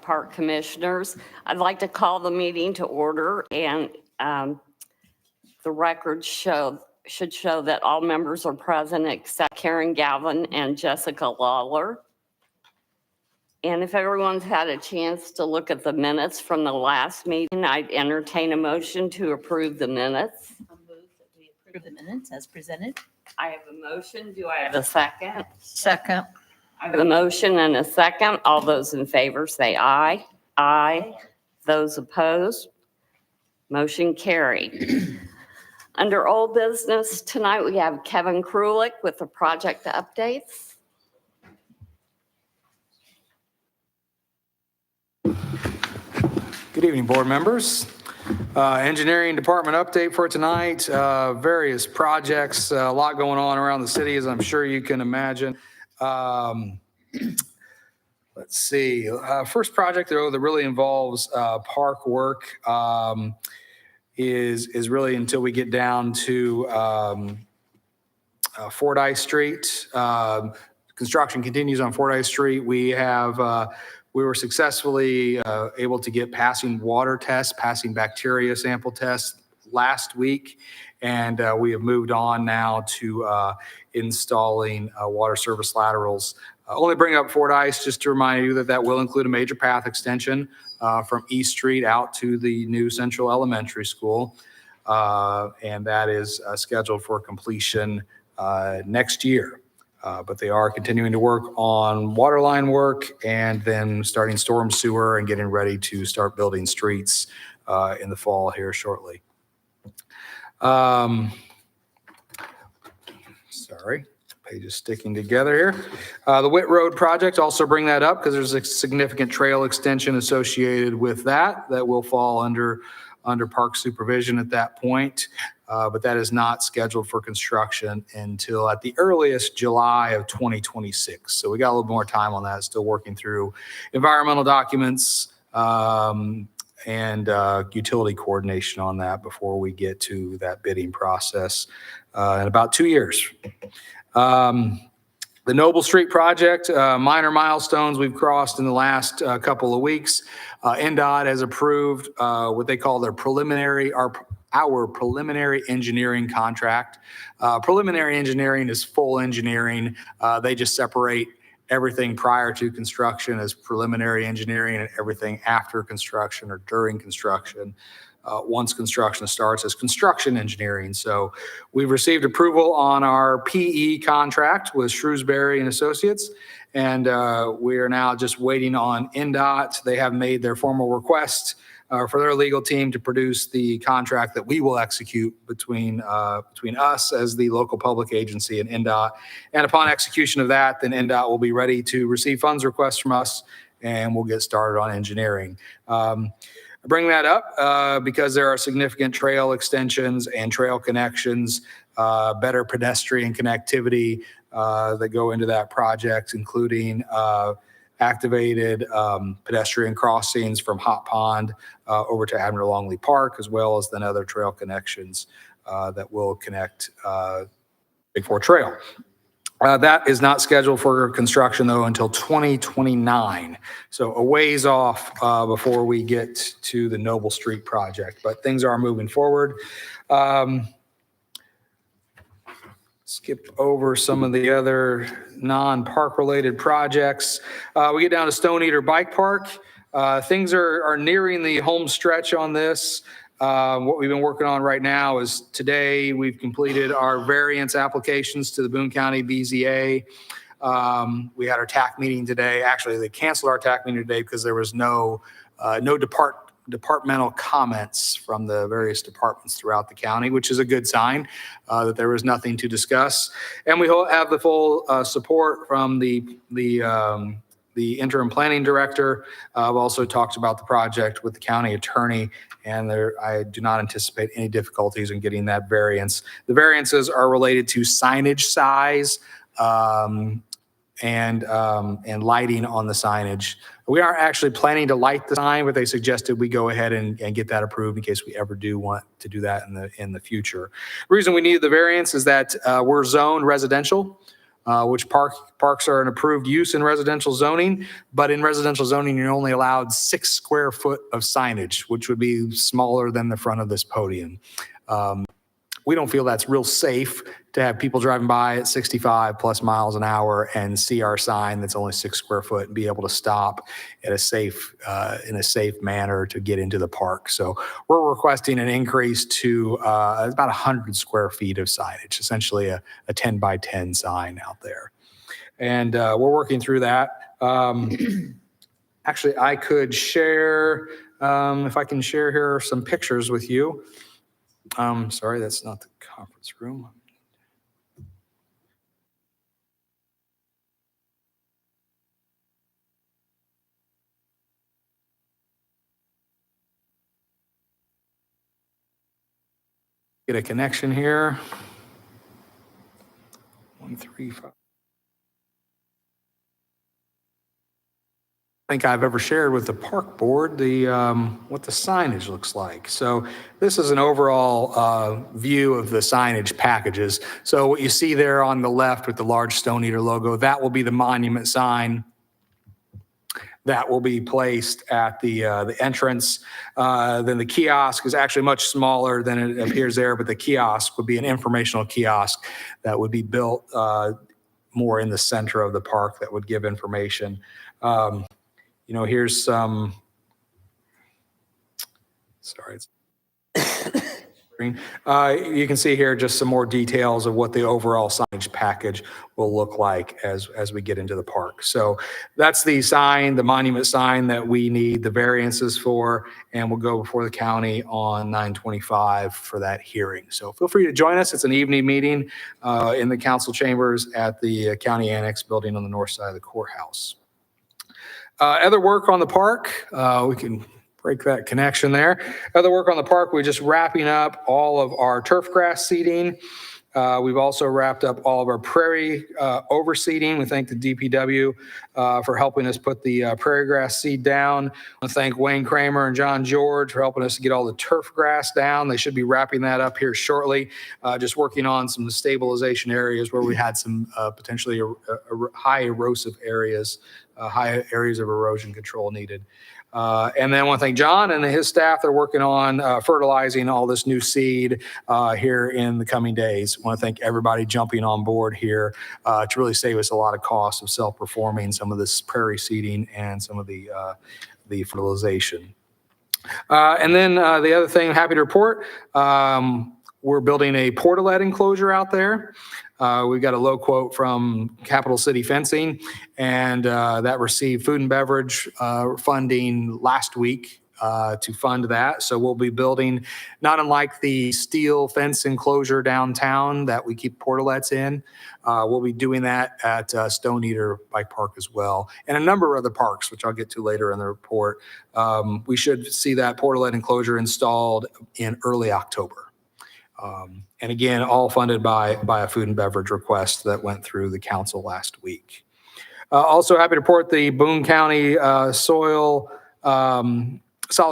Park Commissioners. I'd like to call the meeting to order, and the records should show that all members are present except Karen Galvin and Jessica Lawler. And if everyone's had a chance to look at the minutes from the last meeting, I'd entertain a motion to approve the minutes. I'll move that we approve the minutes as presented. I have a motion. Do I have a second? Second. I have a motion and a second. All those in favor say aye. Aye. Those opposed? Motion carried. Under old business tonight, we have Kevin Krulik with the project updates. Good evening, board members. Engineering department update for tonight. Various projects, a lot going on around the city, as I'm sure you can imagine. Let's see. First project, though, that really involves park work is really until we get down to Fordyce Street. Construction continues on Fordyce Street. We were successfully able to get passing water tests, passing bacteria sample tests last week, and we have moved on now to installing water service laterals. Only bring up Fordyce just to remind you that will include a major path extension from East Street out to the new Central Elementary School, and that is scheduled for completion next year. But they are continuing to work on water line work and then starting storm sewer and getting ready to start building streets in the fall here shortly. Sorry, page is sticking together here. The Witt Road project, also bring that up because there's a significant trail extension associated with that will fall under park supervision at that point. But that is not scheduled for construction until at the earliest July of 2026. So we got a little more time on that, still working through environmental documents and utility coordination on that before we get to that bidding process in about 2 years. The Noble Street project, minor milestones we've crossed in the last couple of weeks. NDOT has approved what they call their our preliminary engineering contract. Preliminary engineering is full engineering. They just separate everything prior to construction as preliminary engineering and everything after construction or during construction. Once construction starts as construction engineering. So we've received approval on our PE contract with Shrewsbury and Associates, and we are now just waiting on NDOT. They have made their formal request for their legal team to produce the contract that we will execute between us as the local public agency and NDOT. And upon execution of that, then NDOT will be ready to receive funds requests from us, and we'll get started on engineering. I bring that up because there are significant trail extensions and trail connections, better pedestrian connectivity that go into that project, including activated pedestrian crossings from Hot Pond over to Admiral Longley Park, as well as then other trail connections that will connect Big Four Trail. That is not scheduled for construction, though, until 2029. So a ways off before we get to the Noble Street project, but things are moving forward. Skip over some of the other non-park related projects. We get down to Stone Eater Bike Park. Things are nearing the home stretch on this. What we've been working on right now is today we've completed our variance applications to the Boone County BZA. We had our TAC meeting today. Actually, they canceled our TAC meeting today because there was no departmental comments from the various departments throughout the county, which is a good sign that there was nothing to discuss. And we have the full support from the interim planning director. I've also talked about the project with the county attorney, and I do not anticipate any difficulties in getting that variance. The variances are related to signage size and lighting on the signage. We aren't actually planning to light the sign, but they suggested we go ahead and get that approved in case we ever do want to do that in the future. The reason we need the variance is that we're zoned residential. which parks are an approved use in residential zoning, but in residential zoning, you're only allowed 6 square foot of signage, which would be smaller than the front of this podium. We don't feel that's real safe to have people driving by at 65 plus miles an hour and see our sign that's only 6 square foot and be able to stop at a safe, in a safe manner to get into the park. So we're requesting an increase to about 100 square feet of signage, essentially a 10 by 10 sign out there. And we're working through that. Actually, I could share, if I can share here some pictures with you. Sorry, that's not the conference room. Get a connection here. 135. I think I've ever shared with the park board the what the signage looks like. So this is an overall view of the signage packages. So what you see there on the left with the large Stone Eater logo, that will be the monument sign that will be placed at the entrance. Then the kiosk is actually much smaller than it appears there, but the kiosk would be an informational kiosk that would be built more in the center of the park that would give information. You know, here's some, sorry, it's you can see here just some more details of what the overall signage package will look like as we get into the park. So that's the sign, the monument sign that we need the variances for, and we'll go before the county on 9/25 for that hearing. So feel free to join us. It's an evening meeting in the council chambers at the county annex building on the north side of the courthouse. Other work on the park, we can break that connection there. Other work on the park, we're just wrapping up all of our turf grass seeding. We've also wrapped up all of our prairie overseeding. We thank the DPW for helping us put the prairie grass seed down. I want to thank Wayne Kramer and John George for helping us to get all the turf grass down. They should be wrapping that up here shortly. Just working on some stabilization areas where we had some potentially high erosive areas, high areas of erosion control needed. And then I want to thank John and his staff. They're working on fertilizing all this new seed here in the coming days. I want to thank everybody jumping on board here to really save us a lot of costs of self-performing some of this prairie seeding and some of the fertilization. And then the other thing I'm happy to report, we're building a portalet enclosure out there. We've got a low quote from Capital City Fencing, and that received food and beverage funding last week to fund that. So we'll be building, not unlike the steel fence enclosure downtown that we keep portalets in, we'll be doing that at Stone Eater Bike Park as well, and a number of other parks, which I'll get to later in the report. We should see that portalet enclosure installed in early October. And again, all funded by a food and beverage request that went through the council last week. Also happy to report the Boone County Solid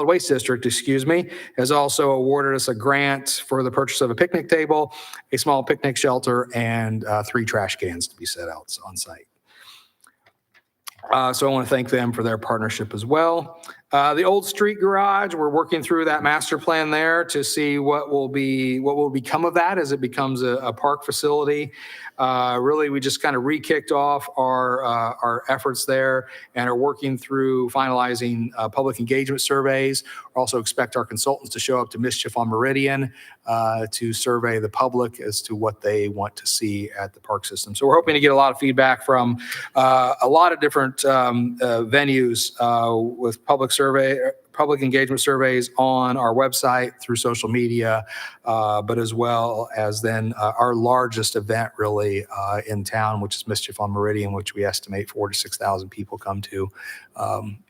Waste District, has also awarded us a grant for the purchase of a picnic table, a small picnic shelter, and 3 trash cans to be set out on site. So I want to thank them for their partnership as well. The Old Street Garage, we're working through that master plan there to see what will become of that as it becomes a park facility. Really, we just kind of re-kicked off our efforts there and are working through finalizing public engagement surveys. We also expect our consultants to show up to Mischief on Meridian to survey the public as to what they want to see at the park system. So we're hoping to get a lot of feedback from a lot of different venues with public engagement surveys on our website through social media, but as well as then our largest event really in town, which is Mischief on Meridian, which we estimate 4,000 to 6,000 people come to.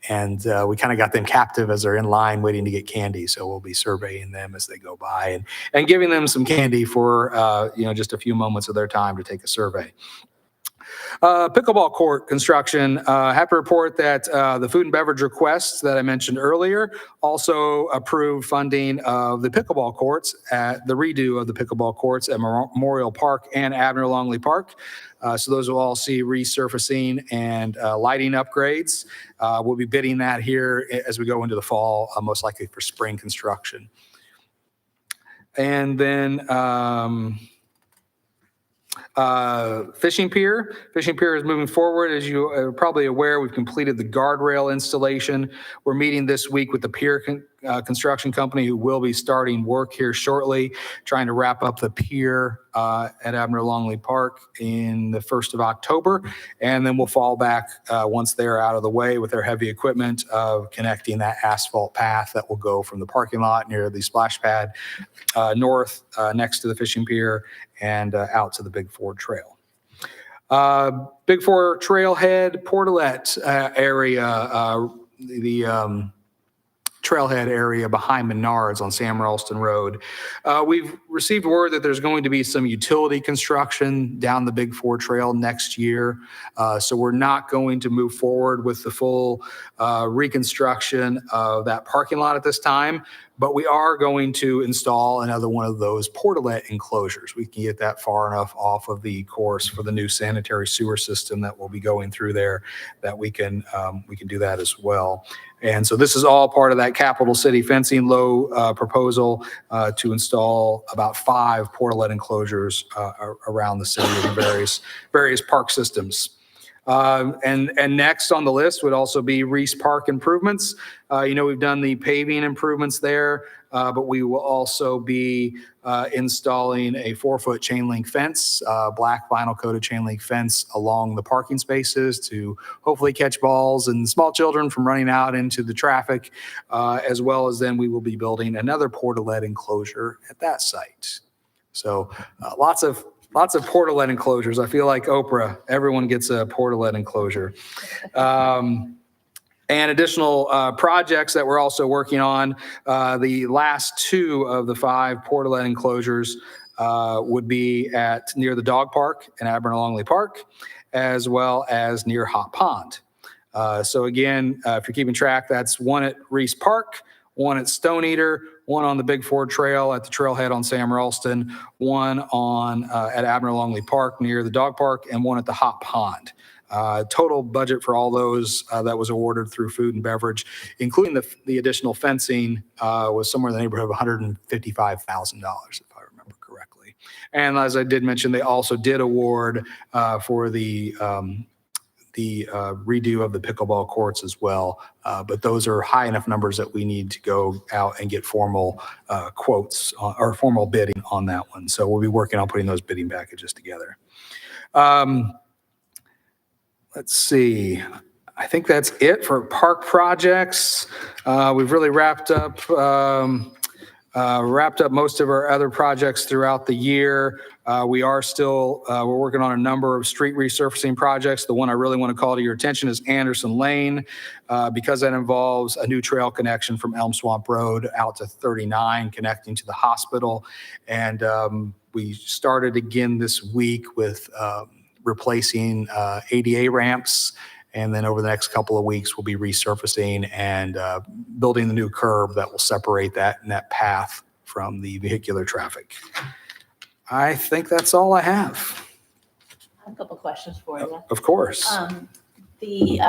And we kind of got them captive as they're in line waiting to get candy. So we'll be surveying them as they go by and giving them some candy for just a few moments of their time to take a survey. Pickleball court construction. Have to report that the food and beverage requests that I mentioned earlier also approved funding of the pickleball courts at the redo of the pickleball courts at Memorial Park and Abner Longley Park. So those will all see resurfacing and lighting upgrades. We'll be bidding that here as we go into the fall, most likely for spring construction. And then fishing pier. Fishing pier is moving forward. As you are probably aware, we've completed the guardrail installation. We're meeting this week with the pier construction company who will be starting work here shortly, trying to wrap up the pier at Abner Longley Park in the 1st of October. And then we'll fall back once they're out of the way with their heavy equipment of connecting that asphalt path that will go from the parking lot near the splash pad north next to the fishing pier and out to the Big Four Trail. Big Four Trailhead Portalet area, the trailhead area behind Menards on Sam Ralston Road. We've received word that there's going to be some utility construction down the Big Four Trail next year. So we're not going to move forward with the full reconstruction of that parking lot at this time, but we are going to install another one of those portalet enclosures. We can get that far enough off of the course for the new sanitary sewer system that will be going through there that we can do that as well. And so this is all part of that Capital City Fencing Low proposal to install about 5 portalet enclosures around the city in various park systems. And next on the list would also be Reese Park improvements. We've done the paving improvements there, but we will also be installing a 4-foot chain link fence, black vinyl coated chain link fence along the parking spaces to hopefully catch balls and small children from running out into the traffic, as well as then we will be building another portalet enclosure at that site. So lots of portalet enclosures. I feel like Oprah. Everyone gets a portalet enclosure. And additional projects that we're also working on. The last 2 of the 5 portalet enclosures would be near the dog park in Abner Longley Park, as well as near Hot Pond. So again, if you're keeping track, that's one at Reese Park, one at Stone Eater, one on the Big Four Trail at the trailhead on Sam Ralston, one at Abner Longley Park near the dog park, and one at the Hot Pond. Total budget for all those that was awarded through food and beverage, including the additional fencing, was somewhere in the neighborhood of $155,000, if I remember correctly. And as I did mention, they also did award for the redo of the pickleball courts as well. But those are high enough numbers that we need to go out and get formal quotes or formal bidding on that one. So we'll be working on putting those bidding packages together. Let's see. I think that's it for park projects. We've really wrapped up most of our other projects throughout the year. We are still, we're working on a number of street resurfacing projects. The one I really want to call to your attention is Anderson Lane, because that involves a new trail connection from Elm Swamp Road out to 39, connecting to the hospital. And we started again this week with replacing ADA ramps. And then over the next couple of weeks, we'll be resurfacing and building the new curb that will separate that path from the vehicular traffic. I think that's all I have. I have a couple questions for you. Of course. The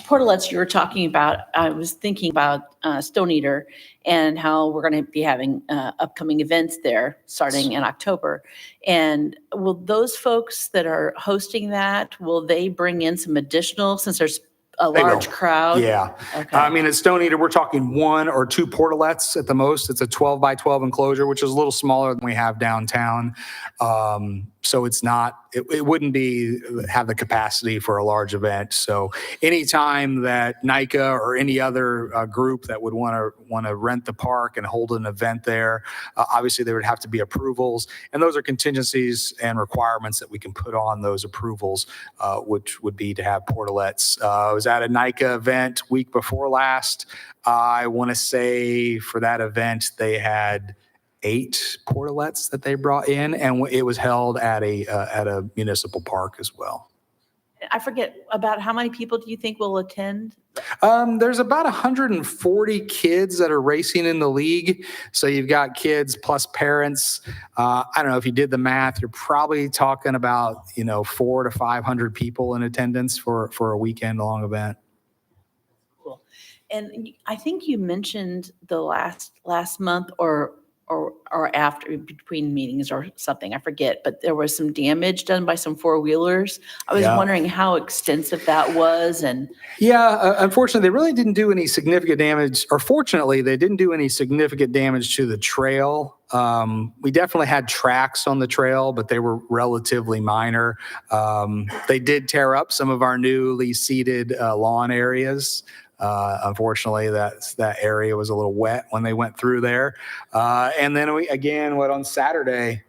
portalets you were talking about, I was thinking about Stone Eater and how we're going to be having upcoming events there starting in October. And will those folks that are hosting that, will they bring in some additional, since there's a They large will. crowd? Yeah. Okay. I mean, at Stone Eater, we're talking 1 or 2 portalets at the most. It's a 12 by 12 enclosure, which is a little smaller than we have downtown. So it's not, it wouldn't have the capacity for a large event. So anytime that NICA or any other group that would want to rent the park and hold an event there, obviously there would have to be approvals. And those are contingencies and requirements that we can put on those approvals, which would be to have portalets. I was at a NICA event week before last. I want to say for that event, they had 8 portalets that they brought in, and it was held at a municipal park as well. I forget, about how many people do you think will attend? There's about 140 kids that are racing in the league. So you've got kids plus parents. I don't know if you did the math, you're probably talking about, 400 to 500 people in attendance for a weekend long event. Cool. And I think you mentioned the last month or after, between meetings or something, I forget, but there was some damage done by some four-wheelers. I was Yeah. wondering how extensive that was, and Yeah, unfortunately, they really didn't do any significant damage, or fortunately, they didn't do any significant damage to the trail. We definitely had tracks on the trail, but they were relatively minor. They did tear up some of our newly seeded lawn areas. Unfortunately, that area was a little wet when they went through there. And then on Saturday,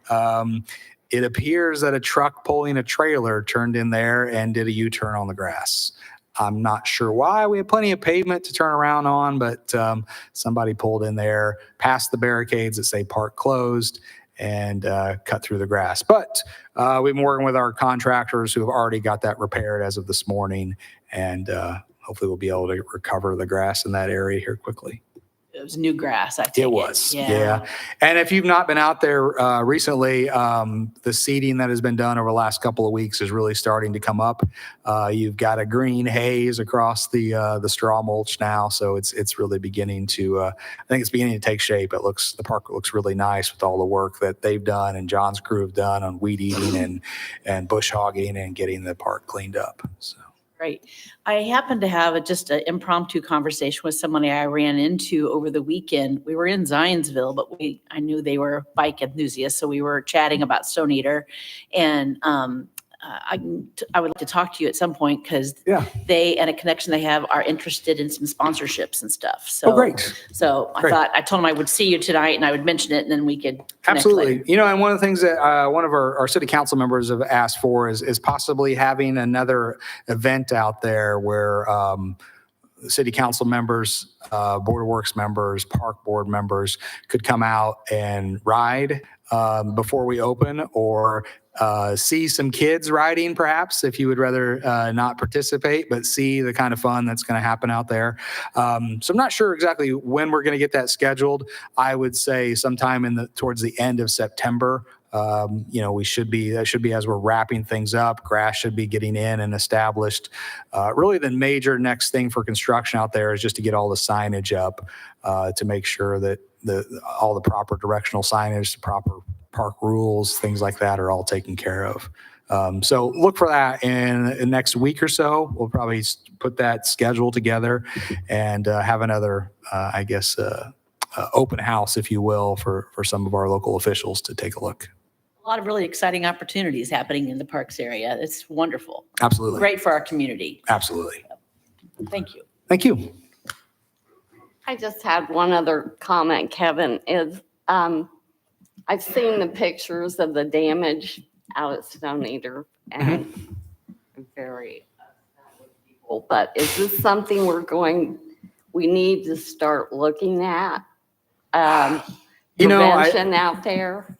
it appears that a truck pulling a trailer turned in there and did a U-turn on the grass. I'm not sure why. We had plenty of pavement to turn around on, but somebody pulled in there, past the barricades that say park closed, and cut through the grass. But we've been working with our contractors who have already got that repaired as of this morning, and hopefully we'll be able to recover the grass in that area here quickly. it was new grass, I take It was, Yeah. yeah. And if you've not been out there recently, the seeding that has been done over the last couple of weeks is really starting to come up. You've got a green haze across the straw mulch now, so it's really beginning to. I think it's beginning to take shape. The park looks really nice with all the work that they've done and John's crew have done on weed eating and bush hogging and getting the park cleaned up. So. Great. I happened to have just an impromptu conversation with somebody I ran into over the weekend. We were in Zionsville, but I knew they were bike enthusiasts, so we were chatting about Stone Eater. And I would like to talk to you at some point because they and a connection they have are interested in some sponsorships and stuff. So, great. So I thought I told them I would see you tonight and I would mention it and then we could connect Absolutely. later. And one of the things that one of our city council members have asked for is possibly having another event out there where city council members, board of works members, park board members could come out and ride before we open, or see some kids riding, perhaps, if you would rather not participate, but see the kind of fun that's going to happen out there. So I'm not sure exactly when we're going to get that scheduled. I would say sometime towards the end of September. That should be as we're wrapping things up. Grass should be getting in and established. Really, the major next thing for construction out there is just to get all the signage up to make sure that all the proper directional signage, the proper park rules, things like that are all taken care of. So look for that in the next week or so. We'll probably put that schedule together and have another, open house, if you will, for some of our local officials to take a look. A lot of really exciting opportunities happening in the parks area. It's wonderful. Absolutely. Great for our community. Absolutely. Thank you. Thank you. I just had one other comment, Kevin, is I've seen the pictures of the damage out at Stone Eater and I'm very upset with people, but is this something we need to start looking at? Prevention out there?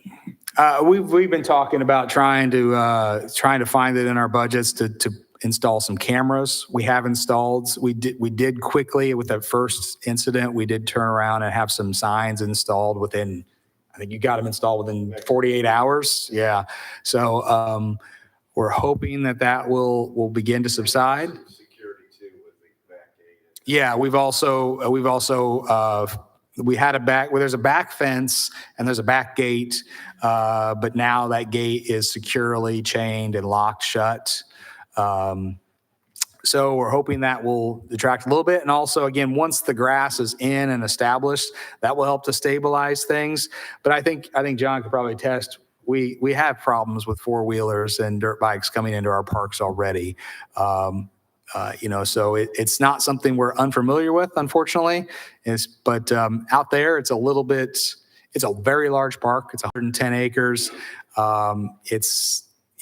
We've been talking about trying to find it in our budgets to install some cameras. We have installed. We did quickly with that first incident. We did turn around and have some signs installed within. I think you got them installed within 48 hours. Yeah. So we're hoping that will begin to subside. Security too with the back gate. Yeah, we've also we had there's a back fence and there's a back gate, but now that gate is securely chained and locked shut. So we're hoping that will detract a little bit. And also, again, once the grass is in and established, that will help to stabilize things. But I think John could probably attest, we have problems with four-wheelers and dirt bikes coming into our parks already. So it's not something we're unfamiliar with, unfortunately. But out there, it's a very large park. It's 110 acres.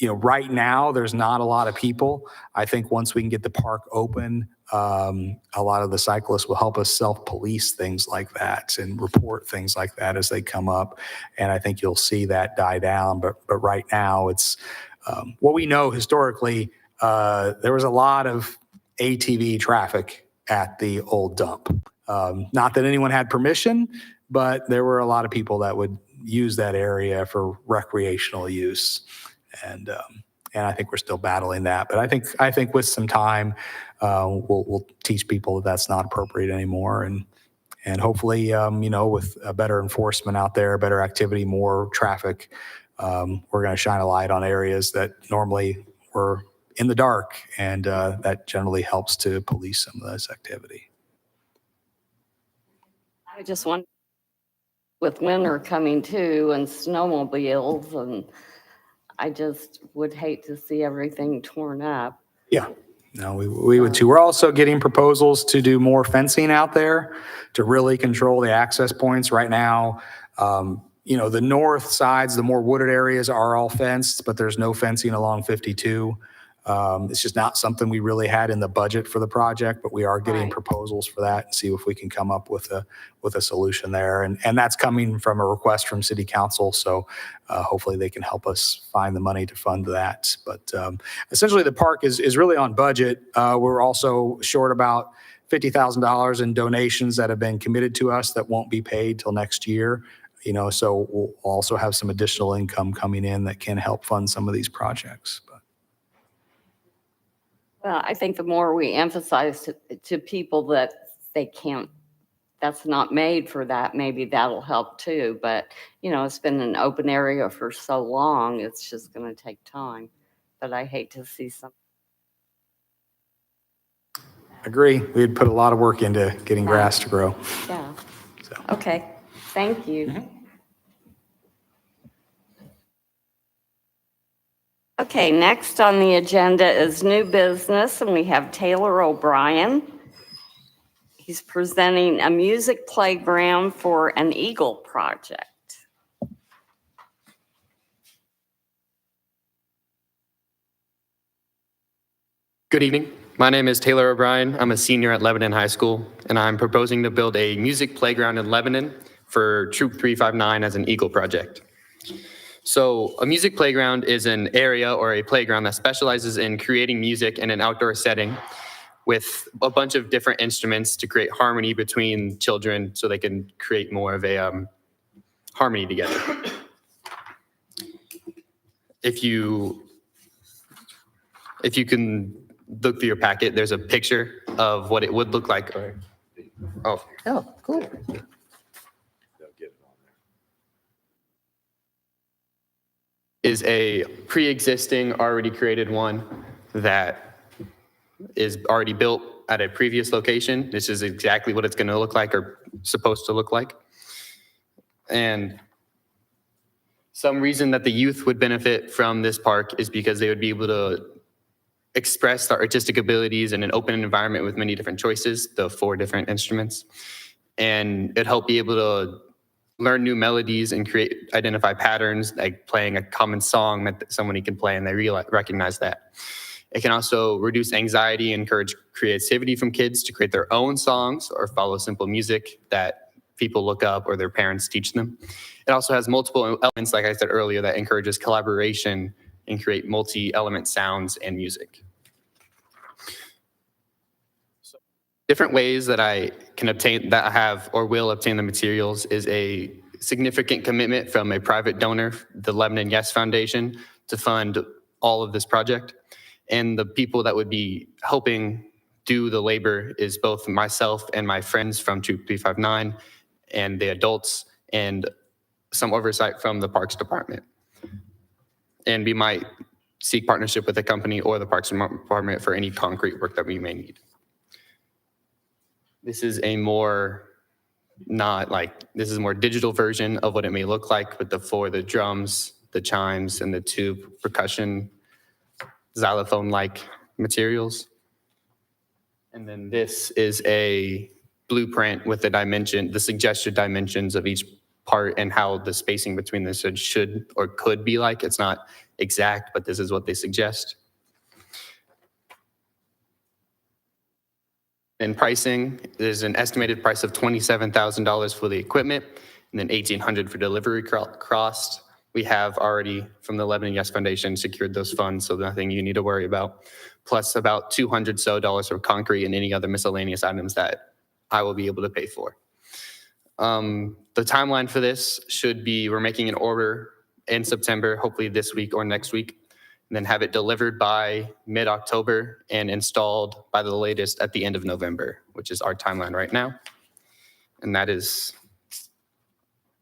Right now, there's not a lot of people. I think once we can get the park open, a lot of the cyclists will help us self-police things like that and report things like that as they come up. And I think you'll see that die down. But right now, it's what we know historically. there was a lot of ATV traffic at the old dump. Not that anyone had permission, but there were a lot of people that would use that area for recreational use. And I think we're still battling that. But I think with some time, we'll teach people that that's not appropriate anymore. And hopefully, with a better enforcement out there, better activity, more traffic, we're going to shine a light on areas that normally were in the dark, and that generally helps to police some of this activity. I just want, with winter coming too and snowmobiles, and I just would hate to see everything torn up. Yeah, no, we would too. We're also getting proposals to do more fencing out there to really control the access points. Right now, the north sides, the more wooded areas are all fenced, but there's no fencing along 52. It's just not something we really had in the budget for the project, but we are getting Right. proposals for that and see if we can come up with a solution there. And that's coming from a request from City Council. So hopefully they can help us find the money to fund that. But essentially the park is really on budget. We're also short about $50,000 in donations that have been committed to us that won't be paid till next year. So we'll also have some additional income coming in that can help fund some of these projects. Well, I think the more we emphasize to people that they can't, that's not made for that, maybe that'll help too. But, it's been an open area for so long, it's just going to take time. But I hate to see some. Agree. We had put a lot of work into getting grass to grow. Yeah. So. Okay. Thank you. Mm-hmm. Okay, next on the agenda is new business, and we have Taylor O'Brien. He's presenting a music playground for an Eagle project. Good evening. My name is Taylor O'Brien. I'm a senior at Lebanon High School, and I'm proposing to build a music playground in Lebanon for Troop 359 as an Eagle project. So a music playground is an area or a playground that specializes in creating music in an outdoor setting with a bunch of different instruments to create harmony between children so they can create more of a harmony together. If you can look through your packet, there's a picture of what it would look like. Oh, cool. They'll get it on there. Is a pre-existing, already created one that is already built at a previous location. This is exactly what it's going to look like or supposed to look like. And some reason that the youth would benefit from this park is because they would be able to express their artistic abilities in an open environment with many different choices, the 4 different instruments. And it'd help be able to learn new melodies and identify patterns, like playing a common song that somebody can play and they recognize that. It can also reduce anxiety, encourage creativity from kids to create their own songs or follow simple music that people look up or their parents teach them. It also has multiple elements, like I said earlier, that encourages collaboration and create multi-element sounds and music. So, different ways that I can obtain, that I have or will obtain the materials is a significant commitment from a private donor, the Lebanon Yes Foundation, to fund all of this project. And the people that would be helping do the labor is both myself and my friends from Troop 359 and the adults and some oversight from the Parks Department. And we might seek partnership with the company or the Parks Department for any concrete work that we may need. This is a more digital version of what it may look like with the drums, the chimes, and the tube percussion, xylophone-like materials. And then this is a blueprint with the suggested dimensions of each part and how the spacing between this should or could be like. It's not exact, but this is what they suggest. And pricing, there's an estimated price of $27,000 for the equipment and then $1,800 for delivery cost. we have already from the Lebanon Yes Foundation secured those funds, so nothing you need to worry about. Plus about $200 for concrete and any other miscellaneous items that I will be able to pay for. The timeline for this should be, we're making an order in September, hopefully this week or next week, and then have it delivered by mid-October and installed by the latest at the end of November, which is our timeline right now. And that is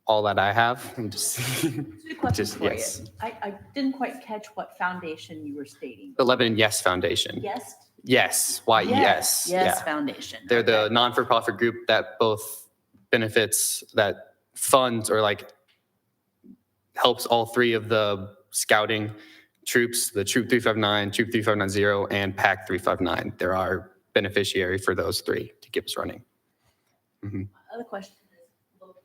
all that I have. I'm just, Two questions Just- for you. yes. I didn't quite catch what foundation you were stating. the Lebanon Yes Foundation. Yes? Yes, Y-E-S. Yes, Yeah. Foundation. They're the Okay. non-for-profit group that both benefits, that funds or like helps all three of the scouting troops, the Troop 359, Troop 3590, and PAC 359. They're our beneficiary for those three to keep us running. Other question is location.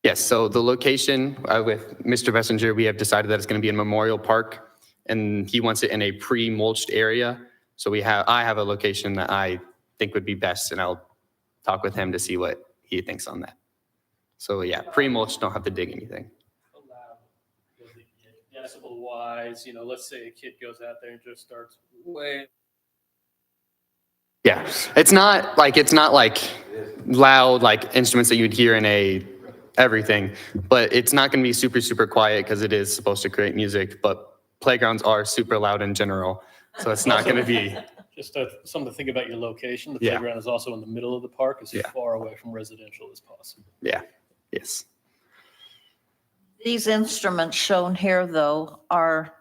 Yes, so the location with Mr. Messenger, we have decided that it's going to be in Memorial Park, and he wants it in a pre-mulched area. So I have a location that I think would be best, and I'll talk with him to see what he thinks on that. So yeah, pre-mulched, don't have to dig anything. Allowed, does it get decibel wise, let's say a kid goes out there and just starts way. Yeah, it's not like loud like instruments that you'd hear in everything, but it's not going to be super, super quiet because it is supposed to create music, but playgrounds are super loud in general. So it's not going to be, Just something to think about your location. The Yeah. playground is also in the middle of the park, as Yeah. far away from residential as possible. yeah, yes. These instruments shown here, though, are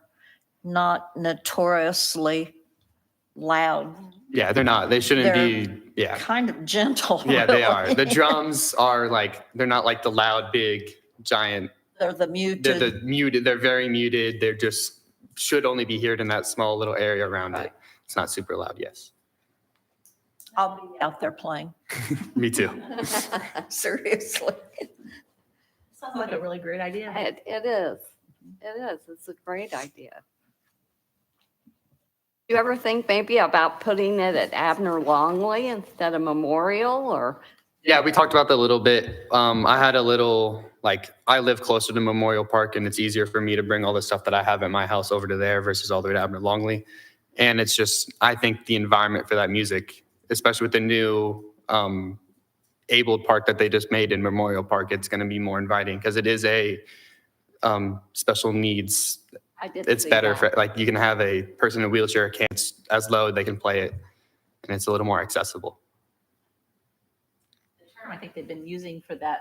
not notoriously loud, Yeah, they're not, they shouldn't be, yeah. kind of gentle. Yeah, they are. really. The drums are they're not like the loud, big, giant, They're the they're muted. the muted, they're very muted. They're just, should only be heard in that small little area around it. It's not super loud, yes. I'll be out there playing, Me too. seriously. Sounds like a really great idea. It is. It is. It's a great idea. You ever think maybe about putting it at Abner Longley instead of Memorial or? Yeah, we talked about that a little bit. I had a little, I live closer to Memorial Park, and it's easier for me to bring all the stuff that I have at my house over to there versus all the way to Abner Longley. And it's just, I think the environment for that music, especially with the new abled park that they just made in Memorial Park, it's going to be more inviting because it is a special needs. I did It's see better that. for, you can have a person in a wheelchair can't as low, they can play it, and it's a little more accessible. The term I think they've been using for that,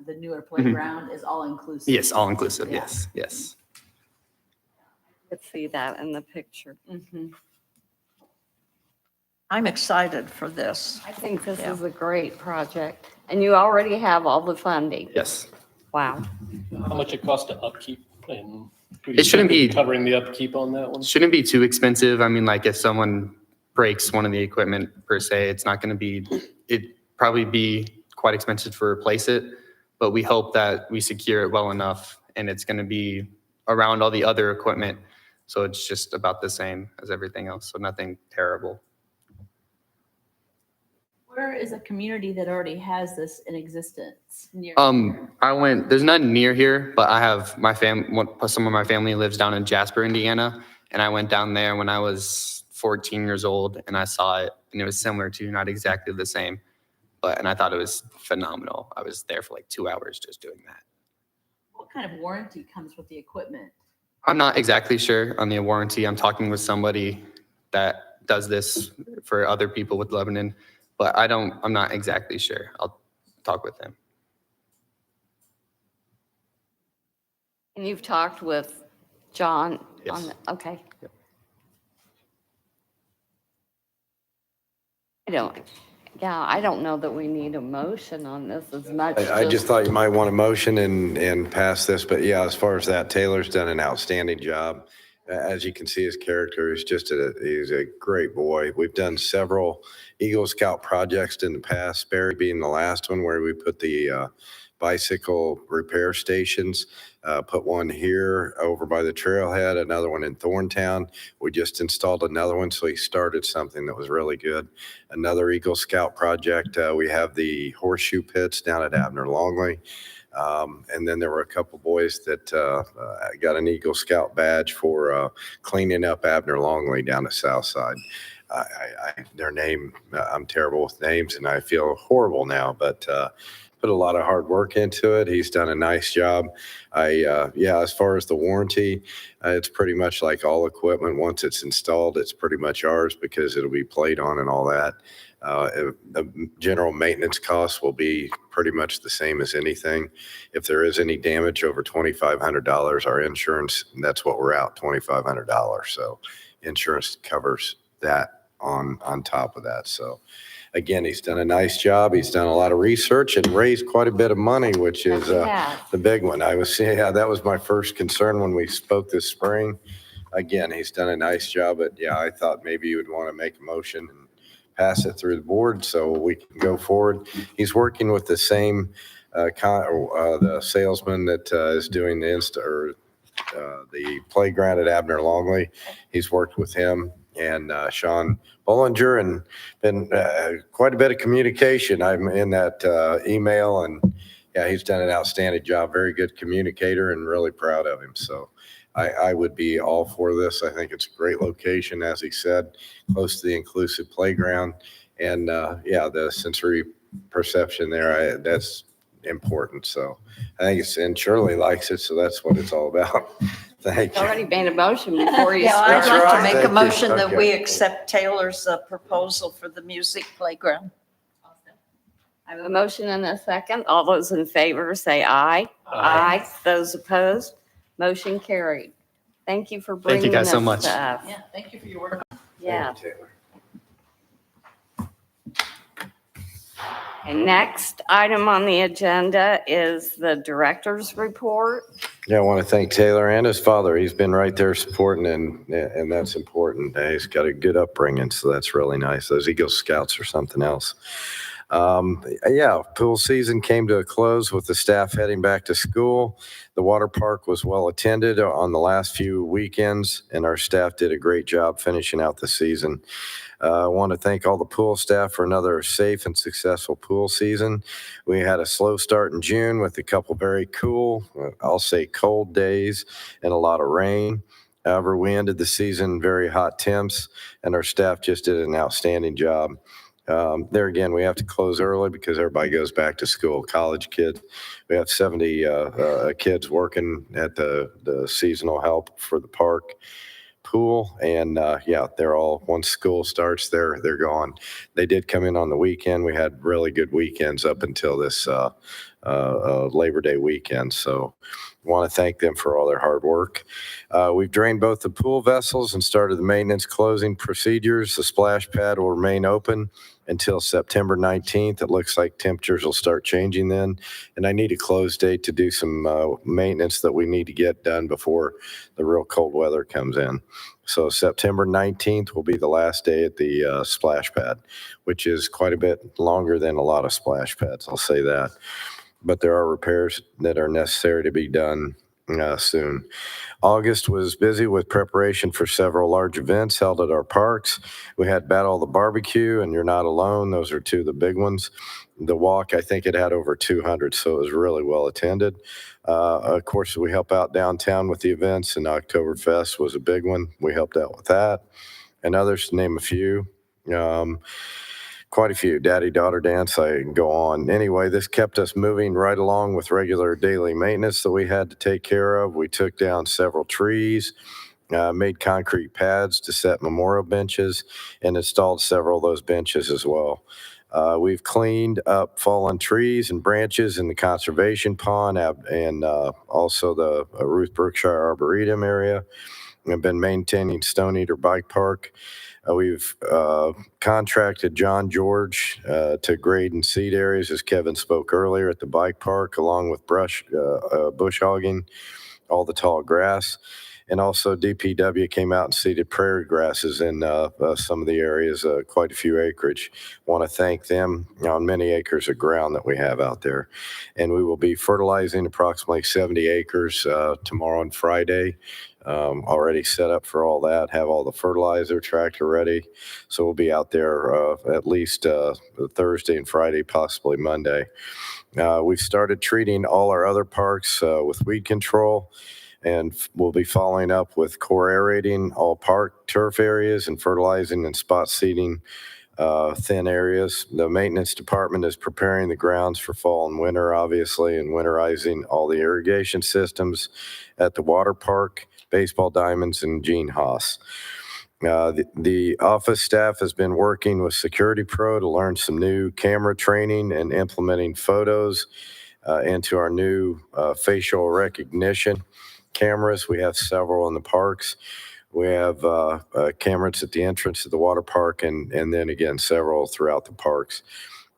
the newer playground is all inclusive. Yes, all inclusive. Yeah. Yes, yes. I could see that in the picture. I'm excited for this. I think this Yeah. is a great project. And you already have all the funding. Yes. Wow. How much it costs to upkeep, and who do It you shouldn't think is be- covering the upkeep on that one? Shouldn't be too expensive. I mean, if someone breaks one of the equipment per se, it's not going to be, it'd probably be quite expensive to replace it. But we hope that we secure it well enough and it's going to be around all the other equipment. So it's just about the same as everything else. So nothing terrible. Where is a community that already has this in existence? Near. There's none near here, but I have some of my family lives down in Jasper, Indiana. And I went down there when I was 14 years old and I saw it and it was similar to, not exactly the same, and I thought it was phenomenal. I was there for 2 hours just doing that. What kind of warranty comes with the equipment? I'm not exactly sure on the warranty. I'm talking with somebody that does this for other people with Lebanon, but I'm not exactly sure. I'll talk with them. And you've talked with John on, Yes. okay. Yep. I don't know that we need a motion on this as much. I just thought you might want a motion and pass this, but yeah, as far as that, Taylor's done an outstanding job. As you can see, his character is he's a great boy. We've done several Eagle Scout projects in the past, Barry being the last one where we put the bicycle repair stations. Put one here over by the trailhead, another one in Thorntown. We just installed another one, so he started something that was really good. Another Eagle Scout project, we have the horseshoe pits down at Abner Longley. And then there were a couple boys that got an Eagle Scout badge for cleaning up Abner Longley down the south side. Their name, I'm terrible with names and I feel horrible now, but put a lot of hard work into it. He's done a nice job. As far as the warranty, it's pretty much like all equipment. Once it's installed, it's pretty much ours because it'll be played on and all that. The general maintenance costs will be pretty much the same as anything. If there is any damage over $2,500, our insurance, that's what we're out, $2,500. So insurance covers that on top of that. So again, he's done a nice job. He's done a lot of research and raised quite a bit of money, which is the big one. That was my first concern when we spoke this spring. Again, he's done a nice job, but I thought maybe you would want to make a motion and pass it through the board so we can go forward. He's working with the same the salesman that is doing the playground at Abner Longley. He's worked with him and Sean Bollinger, and been quite a bit of communication. I'm in that email, and he's done an outstanding job. Very good communicator, and really proud of him. So I would be all for this. I think it's a great location, as he said, close to the inclusive playground. And the sensory perception there, that's important. So I think and Shirley likes it, so that's what it's all about. Thank you. Already made a motion before you Yeah, I'd started. like to make a Thank you. motion that Okay. we accept Taylor's proposal for the music playground. I have a motion and a second. All those in favor say aye. Aye. Those opposed, motion carried. Thank you for Thank bringing you guys so this much. stuff. Yeah, thank you for your work. Yeah. Thank you, Taylor. And next item on the agenda is the director's report. Yeah, I want to thank Taylor and his father. He's been right there supporting, and that's important. He's got a good upbringing, so that's really nice. Those Eagle Scouts are something else. Pool season came to a close with the staff heading back to school. The water park was well attended on the last few weekends, and our staff did a great job finishing out the season. I want to thank all the pool staff for another safe and successful pool season. We had a slow start in June with a couple very cool, I'll say cold days and a lot of rain. However, we ended the season very hot temps, and our staff just did an outstanding job. There again, we have to close early because everybody goes back to school, college kids. We have 70 kids working at the seasonal help for the park pool. And they're all, once school starts, they're gone. They did come in on the weekend. We had really good weekends up until this Labor Day weekend. So I want to thank them for all their hard work. We've drained both the pool vessels and started the maintenance closing procedures. The splash pad will remain open until September 19th. It looks like temperatures will start changing then. And I need a close date to do some maintenance that we need to get done before the real cold weather comes in. So September 19th will be the last day at the splash pad, which is quite a bit longer than a lot of splash pads, I'll say that. But there are repairs that are necessary to be done soon. August was busy with preparation for several large events held at our parks. We had Battle of the Barbecue and You're Not Alone. Those are two of the big ones. The walk, I think it had over 200, so it was really well attended. Of course, we help out downtown with the events, and Oktoberfest was a big one. We helped out with that, and others, to name a few. Quite a few. Daddy-daughter dance, I can go on. Anyway, this kept us moving right along with regular daily maintenance that we had to take care of. We took down several trees, made concrete pads to set memorial benches, and installed several of those benches as well. We've cleaned up fallen trees and branches in the conservation pond and also the Ruth Berkshire Arboretum area. We've been maintaining Stone Eater Bike Park. We've contracted John George to grade and seed areas, as Kevin spoke earlier, at the bike park, along with bush hogging, all the tall grass. And also DPW came out and seeded prairie grasses in some of the areas, quite a few acreage. Want to thank them on many acres of ground that we have out there. And we will be fertilizing approximately 70 acres tomorrow and Friday already set up for all that, have all the fertilizer tractor ready. So we'll be out there at least Thursday and Friday, possibly Monday. We've started treating all our other parks with weed control, and we'll be following up with core aerating all park turf areas and fertilizing and spot seeding thin areas. The maintenance department is preparing the grounds for fall and winter, obviously, and winterizing all the irrigation systems at the water park, baseball diamonds, and Gene Haas. The office staff has been working with Security Pro to learn some new camera training and implementing photos into our new facial recognition cameras. We have several in the parks. We have cameras at the entrance of the water park and then again, several throughout the parks.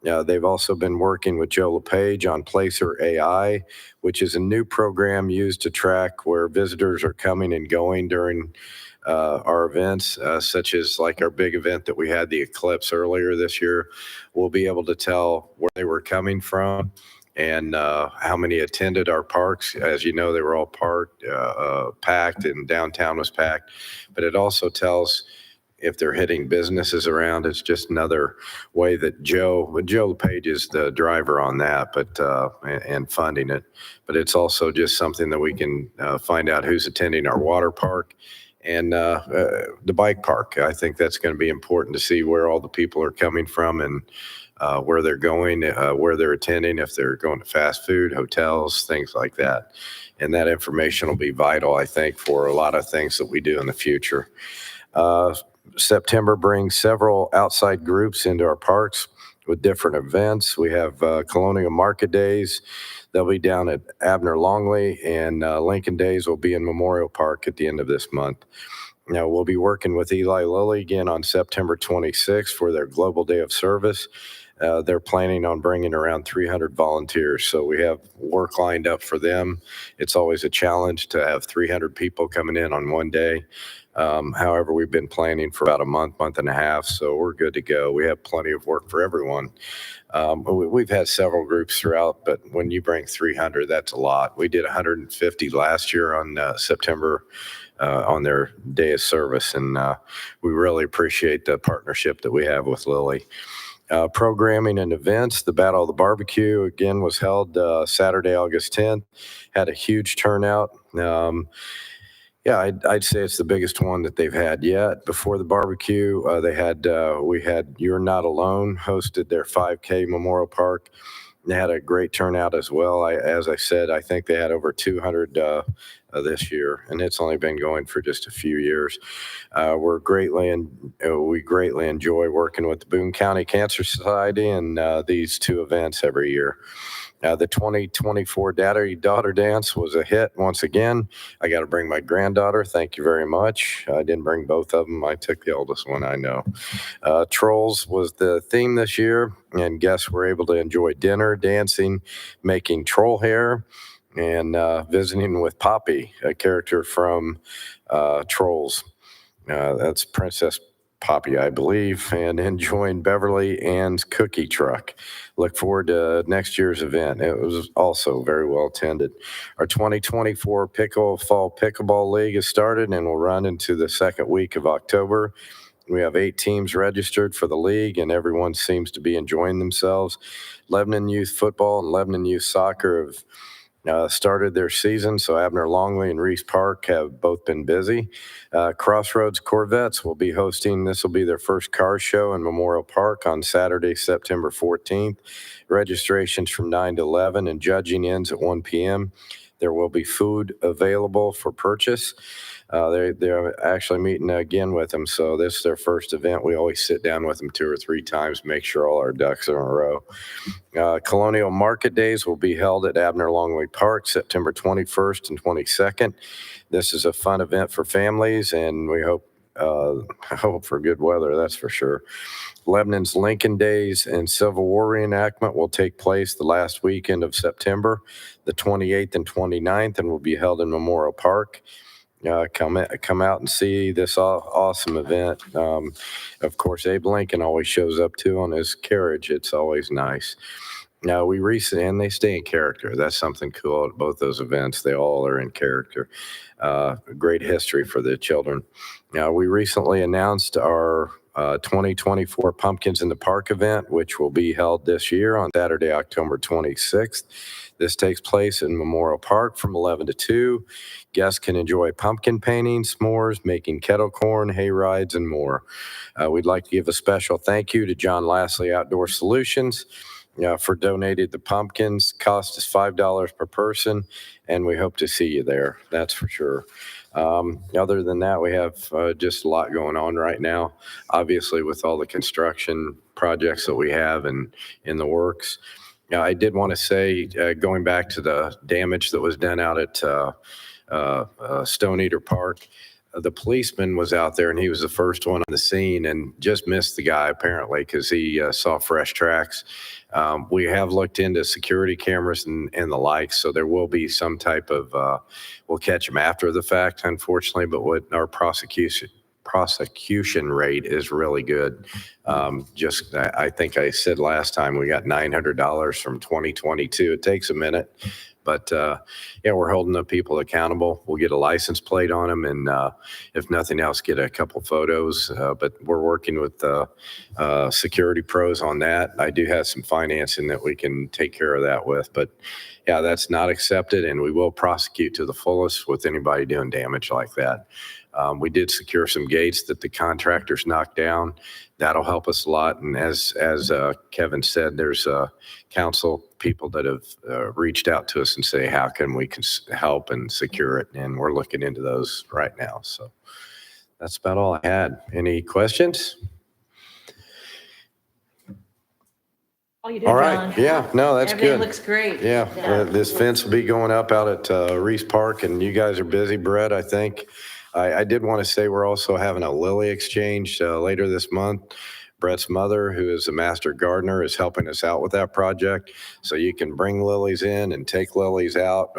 They've also been working with Joe LePage on Placer AI, which is a new program used to track where visitors are coming and going during our events, such as like our big event that we had, the Eclipse, earlier this year. We'll be able to tell where they were coming from and how many attended our parks. As you know, they were all packed, and downtown was packed. But it also tells if they're hitting businesses around. It's just another way that Joe LePage is the driver on that, but and funding it. But it's also just something that we can find out who's attending our water park and the bike park. I think that's going to be important to see where all the people are coming from and where they're going, where they're attending, if they're going to fast food, hotels, things like that. And that information will be vital, I think, for a lot of things that we do in the future. September brings several outside groups into our parks with different events. We have Colonial Market Days. They'll be down at Abner Longley, and Lincoln Days will be in Memorial Park at the end of this month. Now, we'll be working with Eli Lilly again on September 26th for their Global Day of Service. They're planning on bringing around 300 volunteers, so we have work lined up for them. It's always a challenge to have 300 people coming in on one day. However, we've been planning for about a month and a half, so we're good to go. We have plenty of work for everyone. We've had several groups throughout, but when you bring 300, that's a lot. We did 150 last year on September on their day of service, and we really appreciate the partnership that we have with Lilly. Programming and events, the Battle of the Barbecue, again, was held Saturday, August 10th. Had a huge turnout. Yeah, I'd say it's the biggest one that they've had yet. Before the barbecue, we had You're Not Alone hosted their 5K Memorial Park. They had a great turnout as well. As I said, I think they had over 200 this year, and it's only been going for just a few years. We greatly enjoy working with the Boone County Cancer Society and these two events every year. The 2024 Daughter Dance was a hit once again. I got to bring my granddaughter. Thank you very much. I didn't bring both of them. I took the oldest one, I know. Trolls was the theme this year, and guests were able to enjoy dinner, dancing, making troll hair, and visiting with Poppy, a character from Trolls. That's Princess Poppy, I believe, and enjoying Beverly Ann's cookie truck. Look forward to next year's event. It was also very well attended. Our 2024 Fall Pickleball League has started and will run into the second week of October. We have 8 teams registered for the league, and everyone seems to be enjoying themselves. Lebanon Youth Football and Lebanon Youth Soccer have started their season, so Abner Longley and Reese Park have both been busy. Crossroads Corvettes will be hosting, this will be their first car show in Memorial Park on Saturday, September 14th. Registrations from 9 to 11 and judging ends at 1 p.m. There will be food available for purchase. They're actually meeting again with them, so this is their first event. We always sit down with them 2 or 3 times, make sure all our ducks are in a row. Colonial Market Days will be held at Abner Longley Park, September 21st and 22nd. This is a fun event for families, and we hope for good weather, that's for sure. Lebanon's Lincoln Days and Civil War reenactment will take place the last weekend of September, the 28th and 29th, and will be held in Memorial Park. Come out and see this awesome event. Of course, Abe Lincoln always shows up too on his carriage. It's always nice. No, we recently, and they stay in character. That's something cool at both those events. They all are in character. Great history for the children. Now, we recently announced our 2024 Pumpkins in the Park event, which will be held this year on Saturday, October 26th. This takes place in Memorial Park from 11 to 2. Guests can enjoy pumpkin painting, s'mores, making kettle corn, hay rides, and more. We'd like to give a special thank you to John Lastly Outdoor Solutions for donating the pumpkins. Cost is $5 per person, and we hope to see you there. That's for sure. Other than that, we have just a lot going on right now, obviously with all the construction projects that we have in the works. I did want to say, going back to the damage that was done out at Stone Eater Park, the policeman was out there and he was the first one on the scene and just missed the guy apparently because he saw fresh tracks. We have looked into security cameras and the like, so there will be some type of, we'll catch him after the fact, unfortunately, but what our prosecution rate is really good. I think I said last time we got $900 from 2022. It takes a minute, but yeah, we're holding the people accountable. We'll get a license plate on them, and if nothing else, get a couple photos. But we're working with security pros on that. I do have some financing that we can take care of that with, but yeah, that's not accepted, and we will prosecute to the fullest with anybody doing damage like that. We did secure some gates that the contractors knocked down. That'll help us a lot. And as Kevin said, there's council people that have reached out to us and say, how can we help and secure it? And we're looking into those right now. So that's about all I had. Any questions? All you did, All right. John. Yeah, no, that's Everything good. looks great. Yeah, this fence will be going up out at Reese Park, and you guys are busy, Brett, I think. I did want to say we're also having a lily exchange later this month. Brett's mother, who is a master gardener, is helping us out with that project. So you can bring lilies in and take lilies out.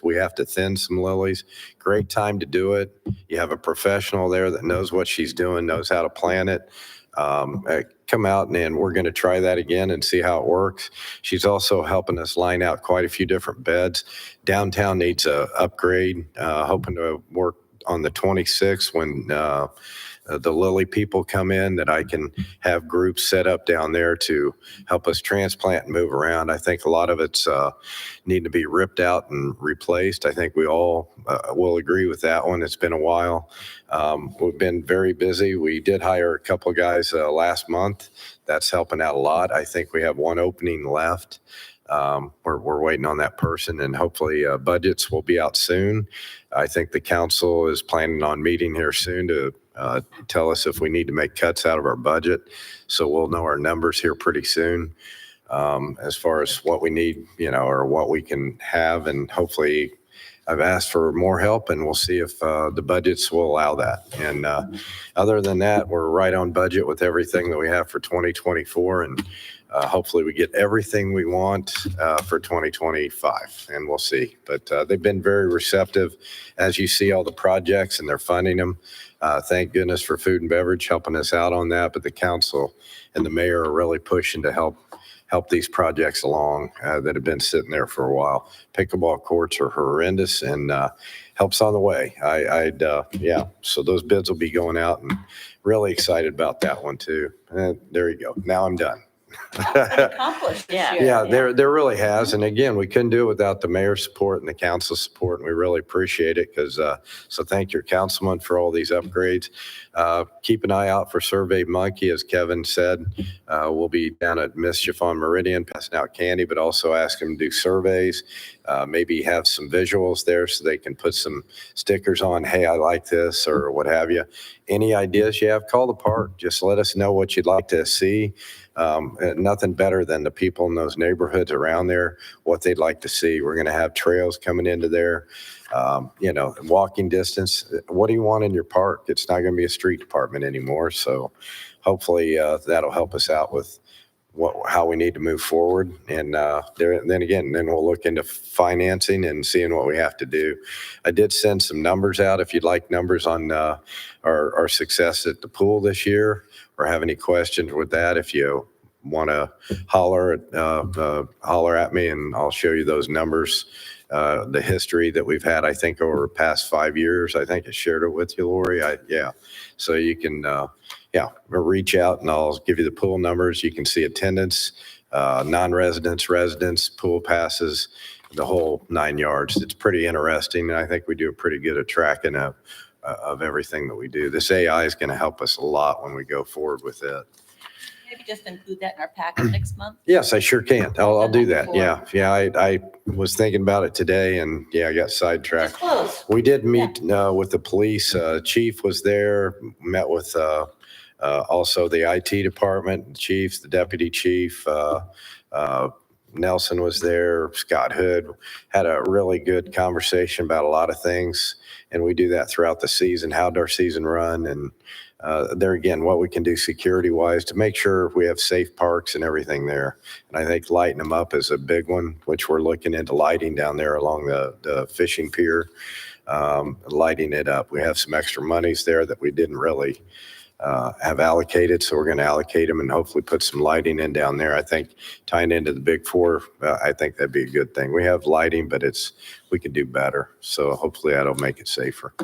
We have to thin some lilies. Great time to do it. You have a professional there that knows what she's doing, knows how to plant it. Come out and we're going to try that again and see how it works. She's also helping us line out quite a few different beds. Downtown needs a upgrade. Hoping to work on the 26th when the Lily people come in, that I can have groups set up down there to help us transplant and move around. I think a lot of it's need to be ripped out and replaced. I think we all will agree with that one. It's been a while. We've been very busy. We did hire a couple guys last month. That's helping out a lot. I think we have one opening left. We're waiting on that person, and hopefully budgets will be out soon. I think the council is planning on meeting here soon to tell us if we need to make cuts out of our budget. So we'll know our numbers here pretty soon as far as what we need, or what we can have. And hopefully I've asked for more help, and we'll see if the budgets will allow that. And other than that, we're right on budget with everything that we have for 2024. And hopefully we get everything we want for 2025, and we'll see. But they've been very receptive as you see all the projects, and they're funding them. Thank goodness for food and beverage helping us out on that. But the council and the mayor are really pushing to help these projects along that have been sitting there for a while. Pickleball courts are horrendous, and help's on the way. So those bids will be going out, and really excited about that one too. There you go. Now I'm done. Accomplished this Yeah. year. Yeah, there really has. And again, we couldn't do it without the mayor's support and the council's support, and we really appreciate it so thank your councilman for all these upgrades. Keep an eye out for Survey Monkey, as Kevin said. We'll be down at Mischief on Meridian passing out candy, but also ask them to do surveys. Maybe have some visuals there so they can put some stickers on, hey, I like this, or what have you. Any ideas you have, call the park. Just let us know what you'd like to see. Nothing better than the people in those neighborhoods around there, what they'd like to see. We're going to have trails coming into there, walking distance. What do you want in your park? It's not going to be a street department anymore. So hopefully that'll help us out with how we need to move forward. And then we'll look into financing and seeing what we have to do. I did send some numbers out if you'd like numbers on our success at the pool this year, or have any questions with that. If you want to holler at me, and I'll show you those numbers. The history that we've had, I think, over the past 5 years. I think I shared it with you, Lori. Yeah. So you can, reach out and I'll give you the pool numbers. You can see attendance, non-residents, residents, pool passes, the whole 9 yards. It's pretty interesting. And I think we do a pretty good at tracking of everything that we do. This AI is going to help us a lot when we go forward with it. Maybe just include that in our packet next month. Yes, I sure can. I'll do that. Before. Yeah. I was thinking about it today, and I got sidetracked. Just close. We did meet with the police. Chief was there, met with also the IT department, chiefs, the deputy chief. Nelson was there, Scott Hood. Had a really good conversation about a lot of things. And we do that throughout the season. How'd our season run? And there again, what we can do security wise to make sure we have safe parks and everything there. And I think lighting them up is a big one, which we're looking into lighting down there along the fishing pier, lighting it up. We have some extra monies there that we didn't really have allocated. So we're going to allocate them and hopefully put some lighting in down there. I think tying into the big four, I think that'd be a good thing. We have lighting, but we could do better. So hopefully that'll make it safer.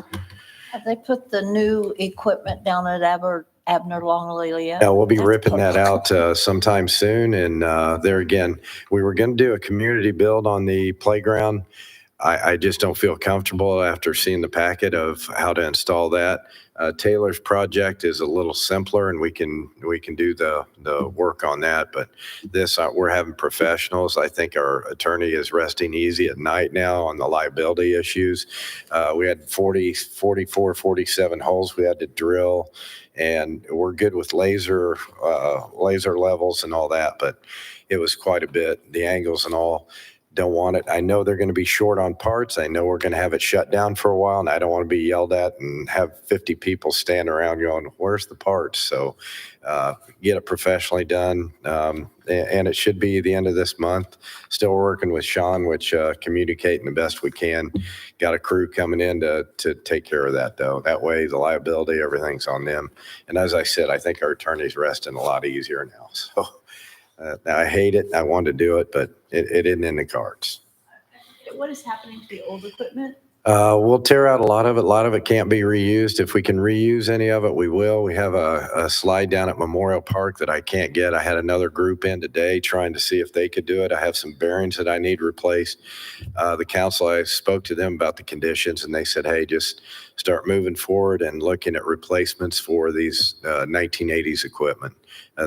Have they put the new equipment down at Abner Longley yet? Yeah, we'll be ripping that out sometime soon. And there again, we were going to do a community build on the playground. I just don't feel comfortable after seeing the packet of how to install that. Taylor's project is a little simpler, and we can do the work on that. But this, we're having professionals. I think our attorney is resting easy at night now on the liability issues. We had 44, 47 holes we had to drill, and we're good with laser levels and all that. But it was quite a bit, the angles and all. Don't want it. I know they're going to be short on parts. I know we're going to have it shut down for a while, and I don't want to be yelled at and have 50 people stand around going, where's the parts? So get it professionally done. And it should be the end of this month. Still working with Sean, which communicating the best we can. Got a crew coming in to take care of that, though. That way, the liability, everything's on them. And as I said, I think our attorney's resting a lot easier now. So I hate it. I wanted to do it, but it isn't in the cards. What is happening to the old equipment? We'll tear out a lot of it. A lot of it can't be reused. If we can reuse any of it, we will. We have a slide down at Memorial Park that I can't get. I had another group in today trying to see if they could do it. I have some bearings that I need replaced. The council, I spoke to them about the conditions, and they said, hey, just start moving forward and looking at replacements for these 1980s equipment.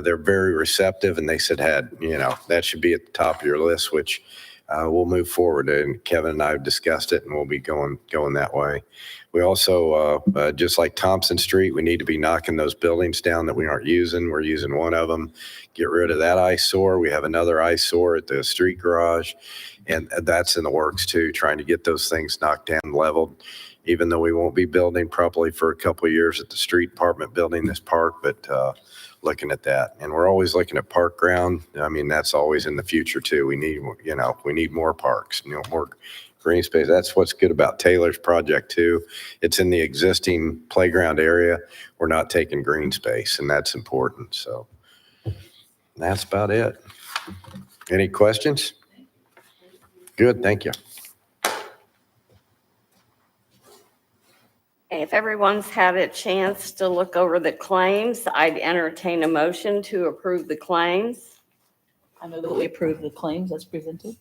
They're very receptive, and they said, that should be at the top of your list, which we'll move forward. And Kevin and I have discussed it, and we'll be going that way. We also, just like Thompson Street, we need to be knocking those buildings down that we aren't using. We're using one of them. Get rid of that eyesore. We have another eyesore at the street garage, and that's in the works too, trying to get those things knocked down, leveled, even though we won't be building properly for a couple of years at the street department building this park, but looking at that. And we're always looking at park ground. I mean, that's always in the future too. We need more parks, more green space. That's what's good about Taylor's project too. It's in the existing playground area. We're not taking green space, and that's important. So that's about it. Any questions? Good, thank you. If everyone's had a chance to look over the claims, I'd entertain a motion to approve the claims. I move that we approve the claims as presented.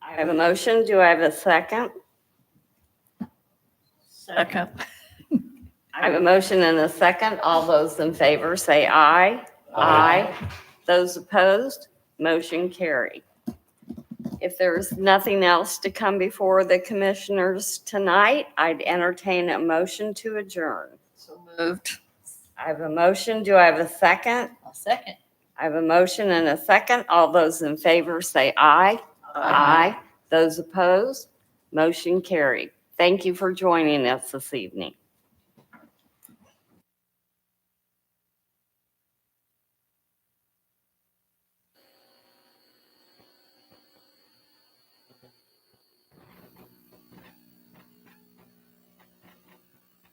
I have a motion. Do I have a second? Second. I have a motion and a second. All those in favor say aye. Aye. Those opposed, motion carried. If there's nothing else to come before the commissioners tonight, I'd entertain a motion to adjourn. So moved. I have a motion. Do I have a second? I'll second. I have a motion and a second. All those in favor say aye. Aye. Those opposed, motion carried. Thank you for joining us this evening.